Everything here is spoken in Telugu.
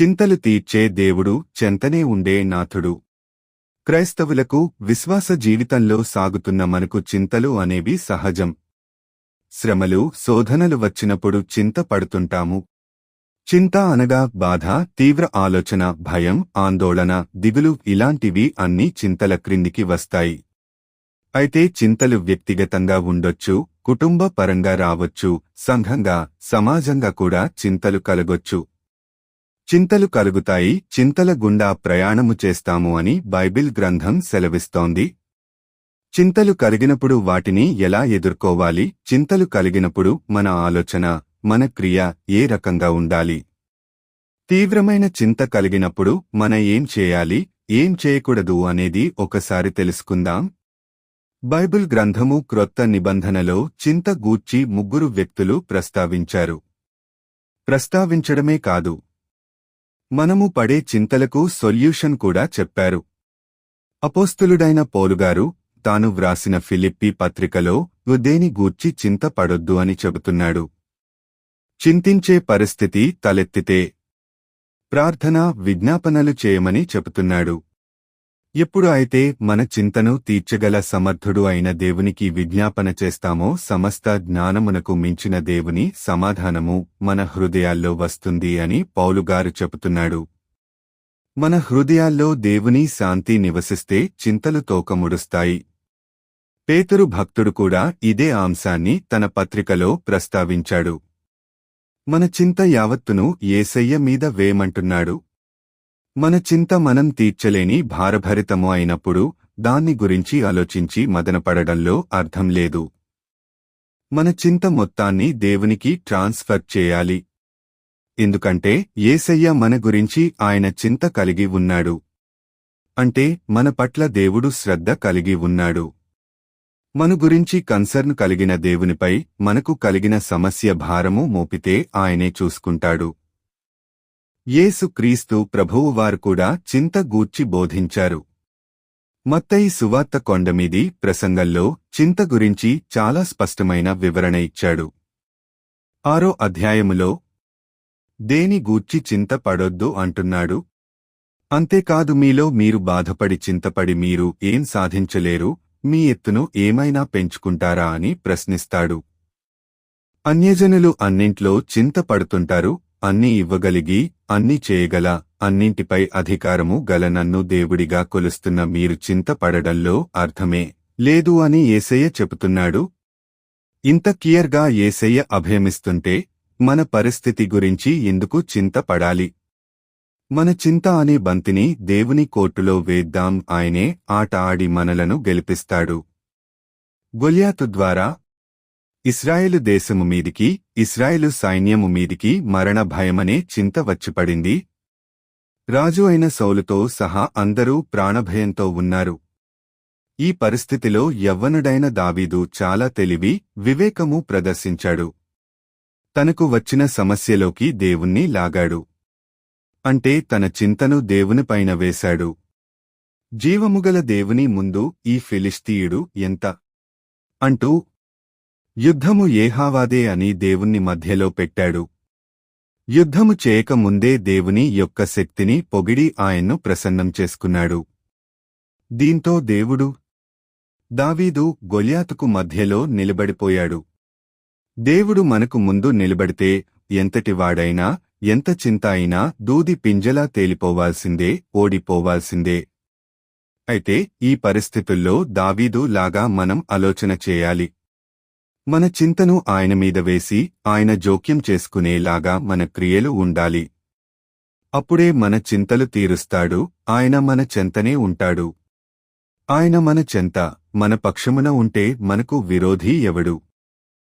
చింతలు తీర్చే దేవుడు చెంతనే ఉండే నాథుడు. క్రైస్తవులకు విశ్వాస జీవితంలో సాగుతున్న మనకు చింతలు అనేవి సహజం. శ్రమలు, శోధనలు వచ్చినప్పుడు చింత పడుతుంటాము. చింత అనగా బాధ, తీవ్ర ఆలోచన, భయం, ఆందోళన, దిగులు ఇలాంటివి అన్నీ చింతల క్రిందికి వస్తాయి. అయితే చింతలు వ్యక్తిగతంగా ఉండొచ్చు, కుటుంబ పరంగా రావచ్చు, సంఘంగా, సమాజంగా కూడా చింతలు కలగొచ్చు. చింతలు కలుగుతాయి, చింతల గుండా ప్రయాణము చేస్తాము అని బైబిల్ గ్రంథం సెలవిస్తోంది. చింతలు కలిగినప్పుడు వాటిని ఎలా ఎదుర్కోవాలి? చింతలు కలిగినప్పుడు మన ఆలోచన, మన క్రియ ఏ రకంగా ఉండాలి? తీవ్రమైన చింత కలిగినప్పుడు మన ఏం చేయాలి, ఏం చేయకూడదు అనేది ఒకసారి తెలుసుకుందాం. బైబిల్ గ్రంథము క్రొత్త నిబంధనలో చింత గూర్చి 3 వ్యక్తులు ప్రస్తావించారు. ప్రస్తావించడమే కాదు, మనము పడే చింతలకు సొల్యూషన్ కూడా చెప్పారు. అపోస్తలుడైన పౌలుగారు తాను వ్రాసిన ఫిలిప్పీ పత్రికలో దేని గూర్చి చింత పడొద్దు అని చెబుతున్నాడు. చింతించే పరిస్థితి తలెత్తితే ప్రార్థన, విజ్ఞాపనలు చేయమని చెబుతున్నాడు. ఎప్పుడు అయితే మన చింతను తీర్చగల సమర్థుడు అయిన దేవునికి విజ్ఞాపన చేస్తామో సమస్త జ్ఞానమునకు మించిన దేవుని సమాధానము మన హృదయాల్లో వస్తుంది అని పౌలుగారు చెబుతున్నాడు. మన హృదయాల్లో దేవుని శాంతి నివసిస్తే చింతలు తోకముడుస్తాయి. పేతురు భక్తుడు కూడా ఇదే అంశాన్ని తన పత్రికలో ప్రస్తావించాడు. మన చింత యావత్తును యేసయ్య మీద వేయమంటున్నాడు. మన చింత మనం తీర్చలేని భారభరితము అయినప్పుడు దాన్ని గురించి ఆలోచించి మదనపడడంలో అర్థం లేదు. మన చింత మొత్తాన్ని దేవునికి ట్రాన్స్ఫర్ చేయాలి. ఎందుకంటే యేసయ్య మన గురించి ఆయన చింత కలిగి ఉన్నాడు. అంటే మన పట్ల దేవుడు శ్రద్ధ కలిగి ఉన్నాడు. మన గురించి కన్సర్న్ కలిగిన దేవునిపై మనకు కలిగిన సమస్య భారము మోపితే ఆయనే చూసుకుంటాడు. యేసు క్రీస్తు ప్రభువువారు కూడా చింత గూర్చి బోధించారు. మత్తయి సువార్త కొండమీది ప్రసంగంలో చింత గురించి చాలా స్పష్టమైన వివరణ ఇచ్చాడు. 6వ అధ్యాయములో దేని గూర్చి చింత పడొద్దు అంటున్నాడు. అంతేకాదు, మీలో మీరు బాధపడి చింతపడి మీరు ఏం సాధించలేరు, మీ ఎత్తును ఏమైనా పెంచుకుంటారా అని ప్రశ్నిస్తాడు. అన్యజనులు అన్నింట్లో చింత పడుతుంటారు. అన్నీ ఇవ్వగలిగి, అన్నీ చేయగల, అన్నింటిపై అధికారము గల నన్ను దేవుడిగా కొలుస్తున్న మీరు చింత పడడంలో అర్థమే లేదు అని యేసయ్య చెబుతున్నాడు. ఇంత క్లియర్గా యేసయ్య అభయమిస్తుంటే మన పరిస్థితి గురించి ఎందుకు చింత పడాలి? మన చింత అనే బంతిని దేవుని కోర్టులో వేద్దాం. ఆయనే ఆట ఆడి మనలను గెలిపిస్తాడు. గొల్యాతు ద్వారా ఇశ్రాయేలు దేశము మీదికి, ఇశ్రాయేలు సైన్యము మీదికి మరణ భయమనే చింత వచ్చిపడింది. రాజు అయిన సౌలుతో సహా అందరూ ప్రాణభయంతో ఉన్నారు. ఈ పరిస్థితిలో యవ్వనుడైన దావీదు చాలా తెలివి, వివేకము ప్రదర్శించాడు. తనకు వచ్చిన సమస్యలోకి దేవుణ్ణి లాగాడు. అంటే తన చింతను దేవునిపైన వేశాడు. జీవముగల దేవుని ముందు ఈ ఫిలిష్తీయుడు ఎంత అంటూ యుద్ధము యెహోవాదే అని దేవుణ్ణి మధ్యలో పెట్టాడు. యుద్ధము చేయకముందే దేవుని యొక్క శక్తిని పొగిడి ఆయన్ను ప్రసన్నం చేసుకున్నాడు. దీంతో దేవుడు దావీదు గొల్యాతుకు మధ్యలో నిలబడిపోయాడు. దేవుడు మనకు ముందు నిలబడితే ఎంతటివాడైనా, ఎంత చింత అయినా దూది పింజలా తేలిపోవాల్సిందే, ఓడిపోవాల్సిందే. అయితే ఈ పరిస్థితుల్లో దావీదు లాగా మనం ఆలోచన చేయాలి. మన చింతను ఆయన మీద వేసి ఆయన జోక్యం చేసుకునేలాగా మన క్రియలు ఉండాలి. అప్పుడే మన చింతలు తీరుస్తాడు. ఆయన మన చెంతనే ఉంటాడు. ఆయన మన చెంత, మన పక్షమున ఉంటే మనకు విరోధి ఎవడు?